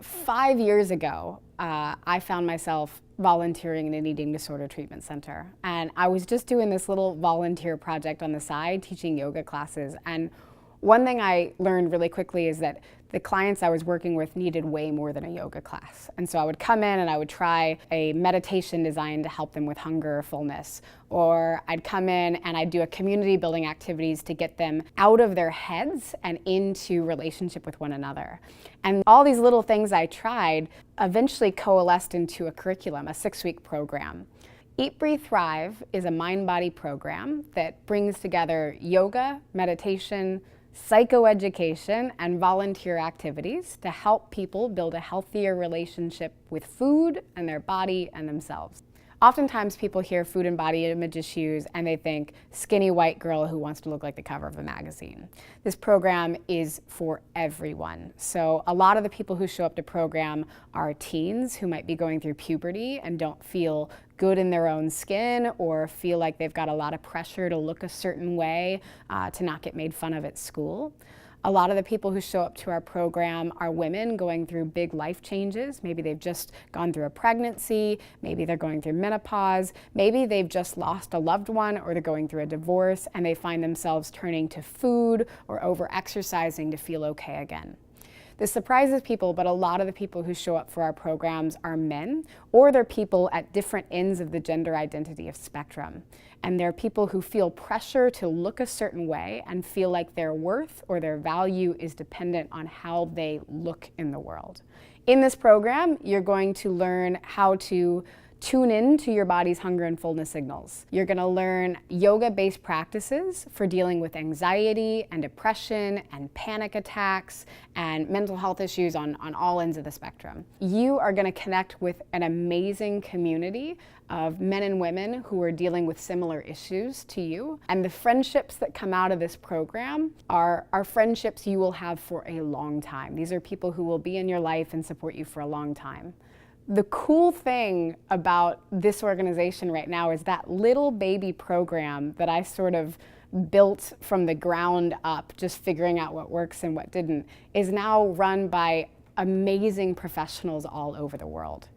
5 years ago, I found myself volunteering in an eating disorder treatment center. And I was just doing this little volunteer project on the side, teaching yoga classes. And one thing I learned really quickly is that the clients I was working with needed way more than a yoga class. And so I would come in and I would try a meditation designed to help them with hunger or fullness. Or I'd come in and I'd do a community building activities to get them out of their heads and into relationship with one another. And all these little things I tried eventually coalesced into a curriculum, a 6-week program. Eat, Breathe, Thrive is a mind-body program that brings together yoga, meditation, psychoeducation, and volunteer activities to help people build a healthier relationship with food and their body and themselves. Oftentimes people hear food and body image issues and they think skinny white girl who wants to look like the cover of a magazine. This program is for everyone. So a lot of the people who show up to program are teens who might be going through puberty and don't feel good in their own skin or feel like they've got a lot of pressure to look a certain way to not get made fun of at school. A lot of the people who show up to our program are women going through big life changes. Maybe they've just gone through a pregnancy, maybe they're going through menopause, maybe they've just lost a loved one or they're going through a divorce and they find themselves turning to food or over-exercising to feel okay again. This surprises people, but a lot of the people who show up for our programs are men, or they're people at different ends of the gender identity spectrum. And they're people who feel pressure to look a certain way and feel like their worth or their value is dependent on how they look in the world. In this program, you're going to learn how to tune in to your body's hunger and fullness signals. You're going to learn yoga-based practices for dealing with anxiety and depression and panic attacks and mental health issues on all ends of the spectrum. You are going to connect with an amazing community of men and women who are dealing with similar issues to you. And the friendships that come out of this program are friendships you will have for a long time. These are people who will be in your life and support you for a long time. The cool thing about this organization right now is that little baby program that I sort of built from the ground up, just figuring out what works and what didn't, is now run by amazing professionals all over the world.